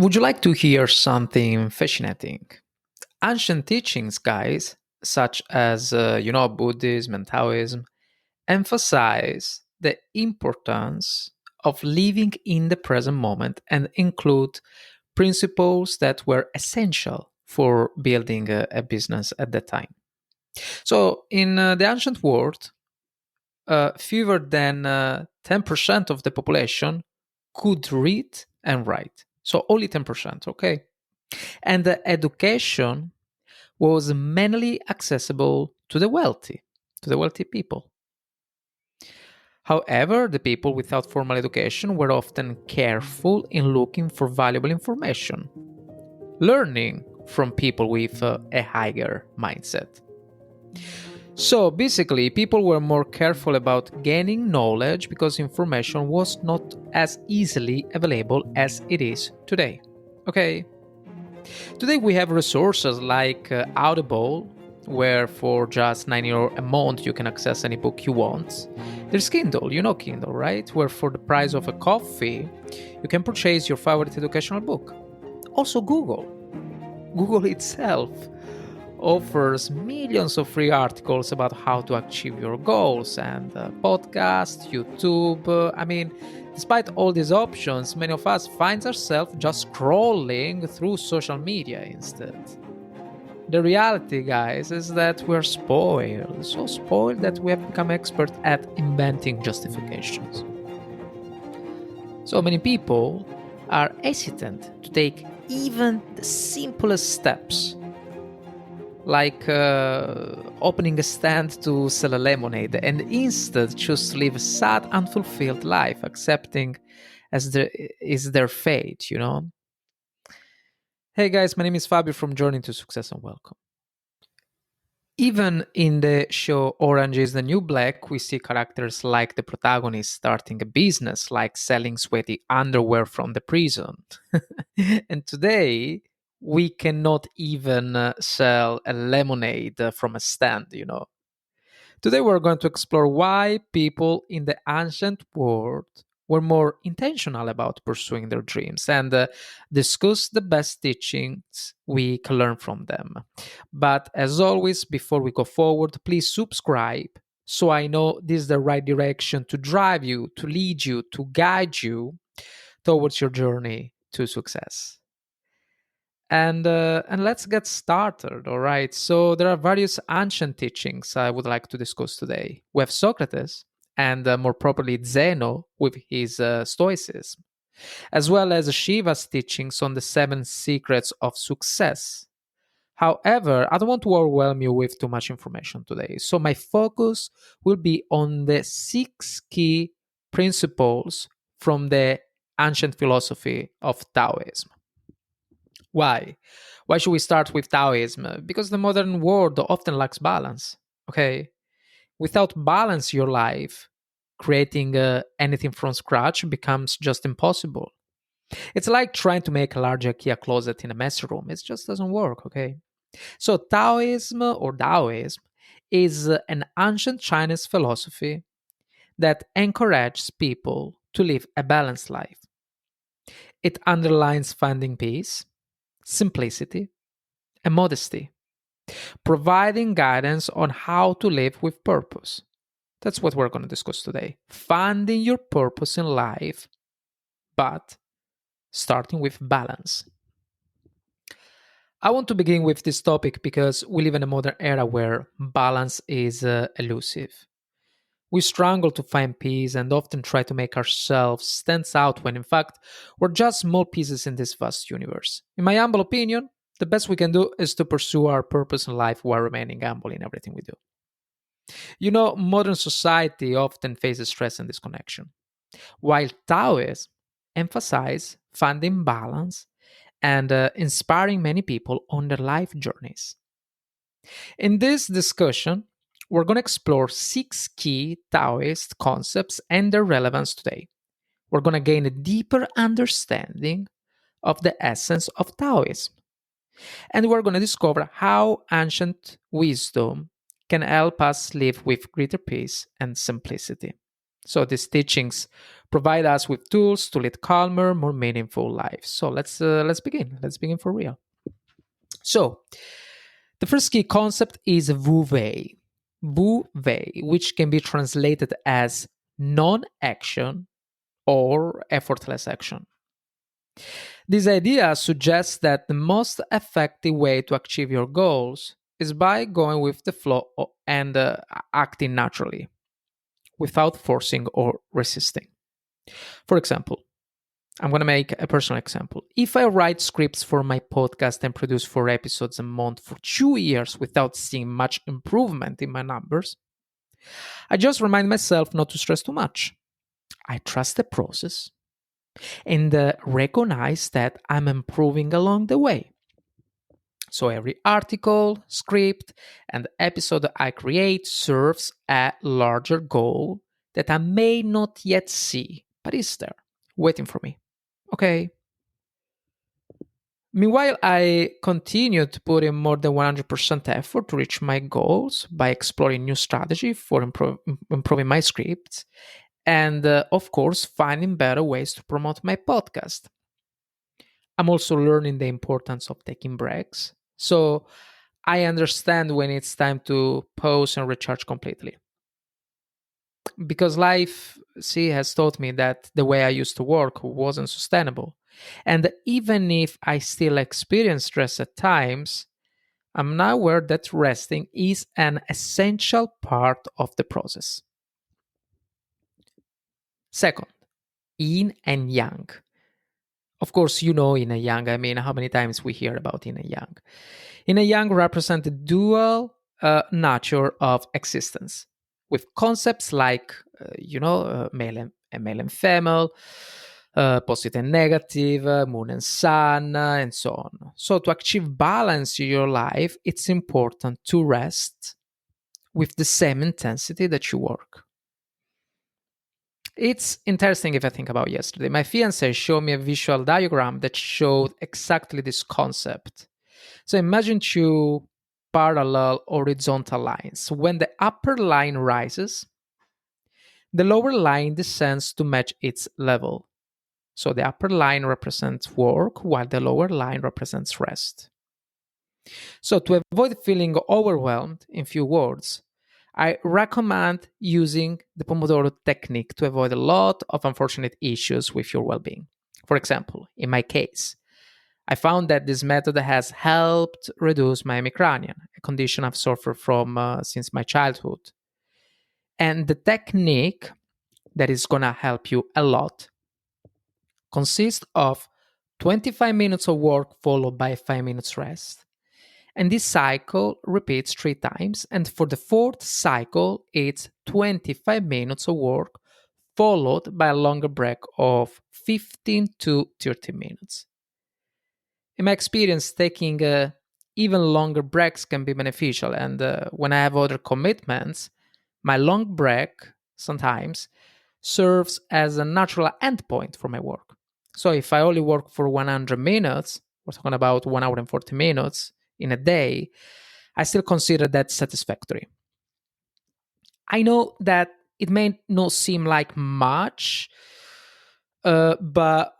Would you like to hear something fascinating? Ancient teachings, guys, such as Buddhism and Taoism, emphasize the importance of living in the present moment and include principles that were essential for building a business at that time. So, in the ancient world, fewer than 10% of the population could read and write. So, only 10%, okay? And the education was mainly accessible to the wealthy people. However, the people without formal education were often careful in looking for valuable information, learning from people with a higher mindset. So basically, people were more careful about gaining knowledge because information was not as easily available as it is today. Okay, today we have resources like Audible, where for just 9 € a month you can access any book you want. There's Kindle, you know Kindle, right? Where for the price of a coffee you can purchase your favorite educational book. Also Google. Google itself offers millions of free articles about how to achieve your goals and podcast, YouTube. Despite all these options, many of us find ourselves just scrolling through social media instead. The reality, guys, is that we're spoiled, so spoiled that we have become expert at inventing justifications. So many people are hesitant to take even the simplest steps, like opening a stand to sell a lemonade, and instead choose to live a sad, unfulfilled life, accepting as is their fate. Hey guys, my name is Fabio from Journey to Success and welcome. Even in the show Orange is the New Black, we see characters like the protagonist starting a business, like selling sweaty underwear from the prison. And today, we cannot even sell a lemonade from a stand. Today, we're going to explore why people in the ancient world were more intentional about pursuing their dreams and discuss the best teachings we can learn from them. But as always, before we go forward, please subscribe so I know this is the right direction to drive you, to lead you, to guide you towards your journey to success. And let's get started. All right. So there are various ancient teachings I would like to discuss today. We have Socrates, and more properly Zeno with his Stoicism, as well as Shiva's teachings on the seven secrets of success. However, I don't want to overwhelm you with too much information today. So my focus will be on the six key principles from the ancient philosophy of Taoism. Why? Why should we start with Taoism? Because the modern world often lacks balance. Okay? Without balance, your life, creating anything from scratch becomes just impossible. It's like trying to make a large IKEA closet in a messy room. It just doesn't work, okay? So, Taoism or Taoism is an ancient Chinese philosophy that encourages people to live a balanced life. It underlines finding peace, simplicity, and modesty, providing guidance on how to live with purpose. That's what we're going to discuss today. Finding your purpose in life, but starting with balance. I want to begin with this topic because we live in a modern era where balance is elusive. We struggle to find peace and often try to make ourselves stand out when in fact we're just small pieces in this vast universe. In my humble opinion, the best we can do is to pursue our purpose in life while remaining humble in everything we do. Modern society often faces stress and disconnection, while Taoists emphasize finding balance and inspiring many people on their life journeys. In this discussion, we're going to explore six key Taoist concepts and their relevance today. We're going to gain a deeper understanding of the essence of Taoism. And we're going to discover how ancient wisdom can help us live with greater peace and simplicity. So these teachings provide us with tools to lead calmer, more meaningful lives. So let's begin. Let's begin for real. So the first key concept is Wu Wei. Wu Wei, which can be translated as non-action or effortless action. This idea suggests that the most effective way to achieve your goals is by going with the flow and acting naturally without forcing or resisting. For example, I'm going to make a personal example. If I write scripts for my podcast and produce 4 episodes a month for 2 years without seeing much improvement in my numbers, I just remind myself not to stress too much. I trust the process and recognize that I'm improving along the way. So every article, script, and episode I create serves a larger goal that I may not yet see, but is there, waiting for me. Okay. Meanwhile, I continue to put in more than 100% effort to reach my goals by exploring new strategy for improving my scripts and, of course, finding better ways to promote my podcast. I'm also learning the importance of taking breaks. So I understand when it's time to pause and recharge completely. Because life, see, has taught me that the way I used to work wasn't sustainable. And even if I still experience stress at times, I'm now aware that resting is an essential part of the process. Second, yin and yang. Of course, you know yin and yang. I mean, how many times we hear about yin and yang? Yin and yang represent the dual nature of existence, with concepts like, male and female, positive and negative, moon and sun, and so on. So, to achieve balance in your life, it's important to rest with the same intensity that you work. It's interesting if I think about yesterday. My fiance showed me a visual diagram that showed exactly this concept. So imagine two parallel horizontal lines. When the upper line rises, the lower line descends to match its level. So the upper line represents work, while the lower line represents rest. So to avoid feeling overwhelmed, in few words, I recommend using the Pomodoro technique to avoid a lot of unfortunate issues with your well-being. For example, in my case, I found that this method has helped reduce my migraine, a condition I've suffered from since my childhood. And the technique that is going to help you a lot consists of 25 minutes of work followed by 5 minutes rest. And this cycle repeats 3 times. And for the fourth cycle, it's 25 minutes of work followed by a longer break of 15 to 30 minutes. In my experience, taking even longer breaks can be beneficial. And when I have other commitments, my long break sometimes serves as a natural endpoint for my work. So if I only work for 100 minutes, we're talking about 1 hour and 40 minutes in a day, I still consider that satisfactory. I know that it may not seem like much, but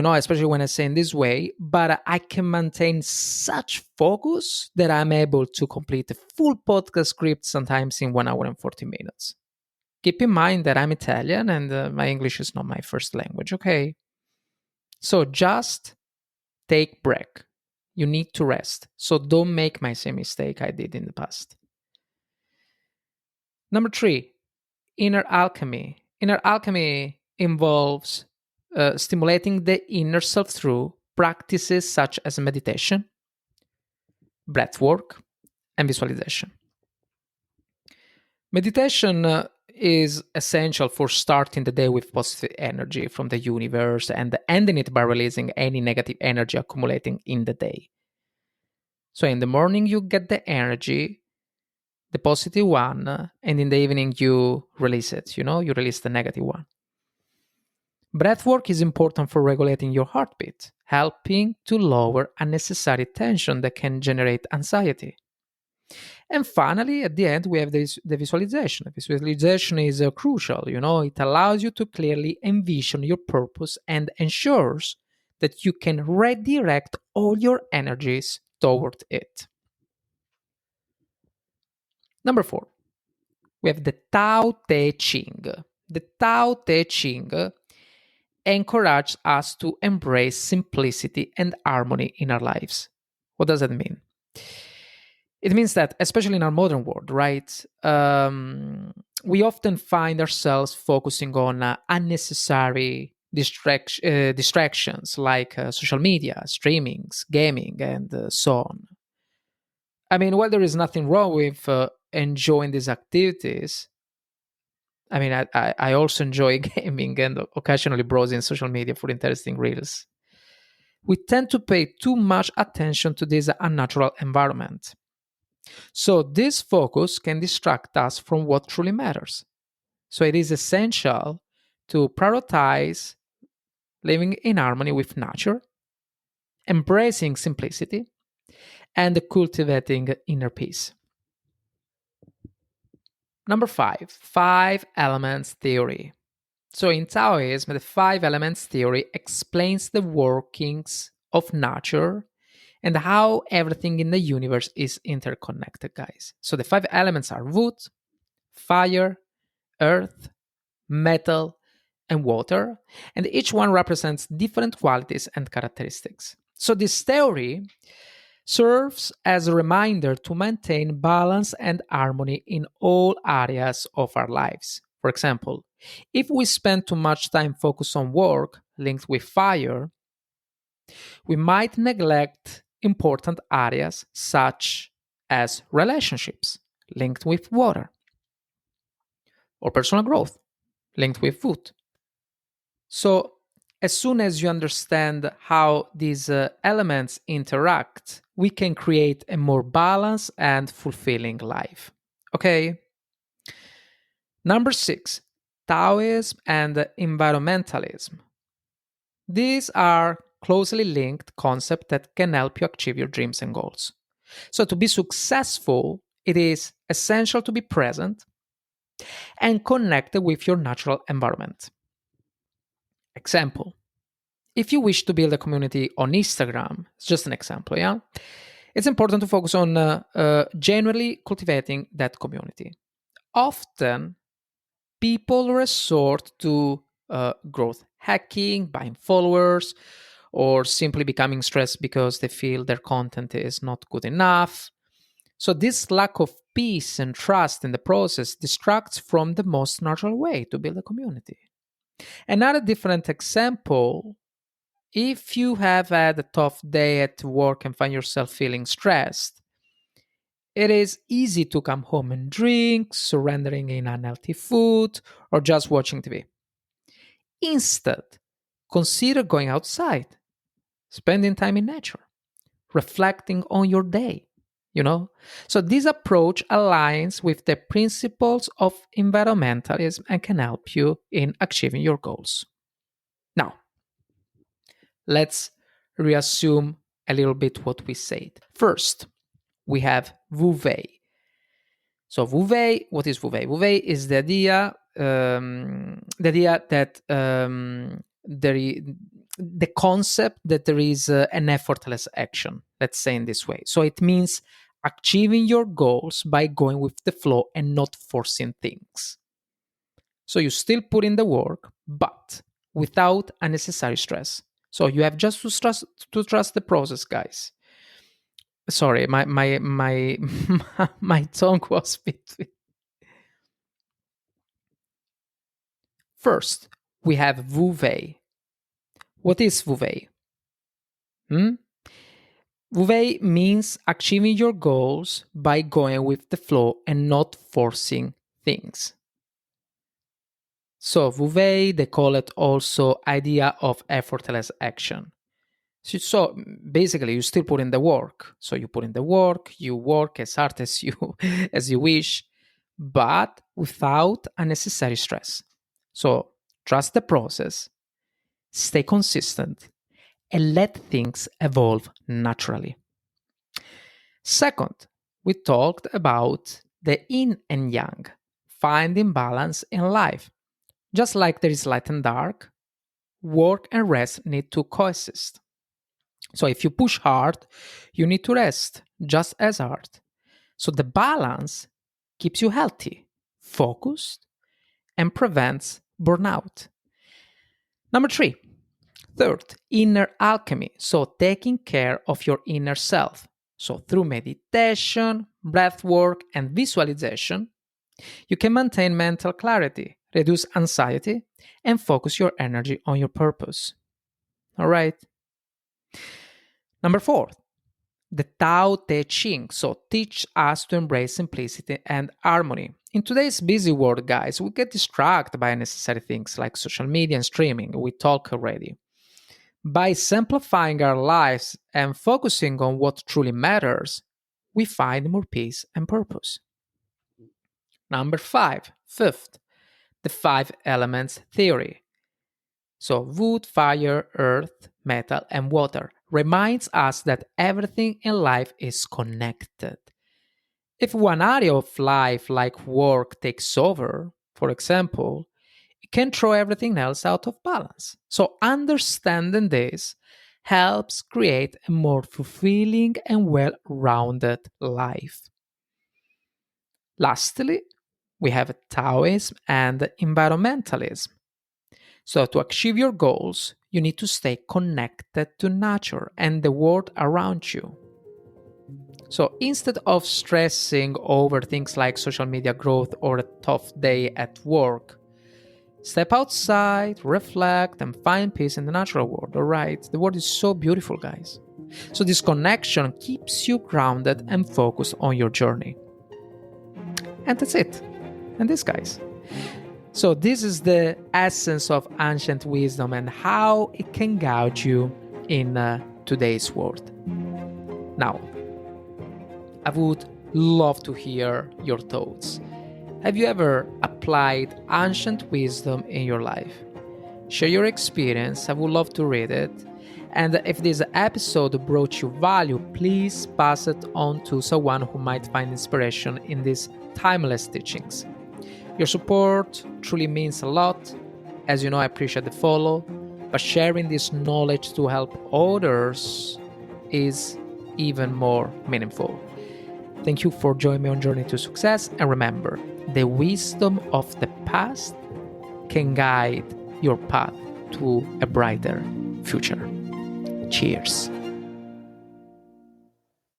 especially when I say in this way, but I can maintain such focus that I'm able to complete a full podcast script sometimes in 1 hour and 40 minutes. Keep in mind that I'm Italian and my English is not my first language, okay? So just take break. You need to rest. So don't make my same mistake I did in the past. Number 3, inner alchemy. Inner alchemy involves stimulating the inner self through practices such as meditation, breathwork, and visualization. Meditation is essential for starting the day with positive energy from the universe and ending it by releasing any negative energy accumulating in the day. So in the morning, you get the energy, the positive one, and in the evening, you release it. You release the negative one. Breathwork is important for regulating your heartbeat, helping to lower unnecessary tension that can generate anxiety. And finally, at the end, we have the visualization. The visualization is crucial. It allows you to clearly envision your purpose and ensures that you can redirect all your energies toward it. Number four, we have the Tao Te Ching. The Tao Te Ching encourages us to embrace simplicity and harmony in our lives. What does that mean? It means that, especially in our modern world, right, we often find ourselves focusing on unnecessary distractions like social media, streamings, gaming, and so on. I mean, while there is nothing wrong with enjoying these activities, I mean, I also enjoy gaming and occasionally browsing social media for interesting reels. We tend to pay too much attention to this unnatural environment. So, this focus can distract us from what truly matters. So, it is essential to prioritize living in harmony with nature, embracing simplicity, and cultivating inner peace. Number five elements theory. So, in Taoism, the five elements theory explains the workings of nature and how everything in the universe is interconnected, guys. So, the five elements are wood, fire, earth, metal, and water, and each one represents different qualities and characteristics. So, this theory serves as a reminder to maintain balance and harmony in all areas of our lives. For example, if we spend too much time focused on work linked with fire, we might neglect important areas such as relationships linked with water or personal growth linked with food. So, as soon as you understand how these elements interact, we can create a more balanced and fulfilling life. Okay? Number six, Taoism and environmentalism. These are closely linked concepts that can help you achieve your dreams and goals. So, to be successful, it is essential to be present and connected with your natural environment. Example, if you wish to build a community on Instagram, it's just an example, yeah? It's important to focus on genuinely cultivating that community. Often, people resort to growth hacking, buying followers, or simply becoming stressed because they feel their content is not good enough. So, this lack of peace and trust in the process distracts from the most natural way to build a community. Another different example, if you have had a tough day at work and find yourself feeling stressed, it is easy to come home and drink, surrendering in unhealthy food, or just watching TV. Instead, consider going outside, spending time in nature, reflecting on your day, you know? So, this approach aligns with the principles of environmentalism and can help you in achieving your goals. Now, let's reassume a little bit what we said. First, we have Wu Wei. So Wu Wei, what is Wu Wei? Wu Wei is the idea that the concept that there is an effortless action. Let's say in this way. So it means achieving your goals by going with the flow and not forcing things. So you still put in the work, but without unnecessary stress. So you have just to trust the process, guys. Sorry, my my tongue was between. First, we have Wu Wei. What is Wu Wei? Hmm? Wu Wei means achieving your goals by going with the flow and not forcing things. So Wu Wei, they call it also idea of effortless action. So basically, you still put in the work. So you put in the work, you work as hard as you as you wish, but without unnecessary stress. So trust the process, stay consistent, and let things evolve naturally. Second, we talked about the yin and yang, finding balance in life. Just like there is light and dark, work and rest need to coexist. So if you push hard, you need to rest just as hard. So the balance keeps you healthy, focused, and prevents burnout. Number three, third, inner alchemy. So taking care of your inner self. So through meditation, breath work, and visualization, you can maintain mental clarity, reduce anxiety, and focus your energy on your purpose. All right. Number four, the Tao Te Ching. So teach us to embrace simplicity and harmony. In today's busy world, guys, we get distracted by unnecessary things like social media and streaming. We talk already. By simplifying our lives and focusing on what truly matters, we find more peace and purpose. Number five, fifth, the five elements theory. So, wood, fire, earth, metal, and water reminds us that everything in life is connected. If one area of life, like work, takes over, for example, it can throw everything else out of balance. So, understanding this helps create a more fulfilling and well rounded life. Lastly, we have Taoism and environmentalism. So, to achieve your goals, you need to stay connected to nature and the world around you. So, instead of stressing over things like social media growth or a tough day at work, step outside, reflect, and find peace in the natural world. All right, the world is so beautiful, guys. So, this connection keeps you grounded and focused on your journey. And that's it. And this, guys. So, this is the essence of ancient wisdom and how it can guide you in today's world. Now, I would love to hear your thoughts. Have you ever applied ancient wisdom in your life? Share your experience. I would love to read it. And if this episode brought you value, please pass it on to someone who might find inspiration in these timeless teachings. Your support truly means a lot. As you know, I appreciate the follow, but sharing this knowledge to help others is even more meaningful. Thank you for joining me on Journey to Success, and remember, the wisdom of the past can guide your path to a brighter future. Cheers.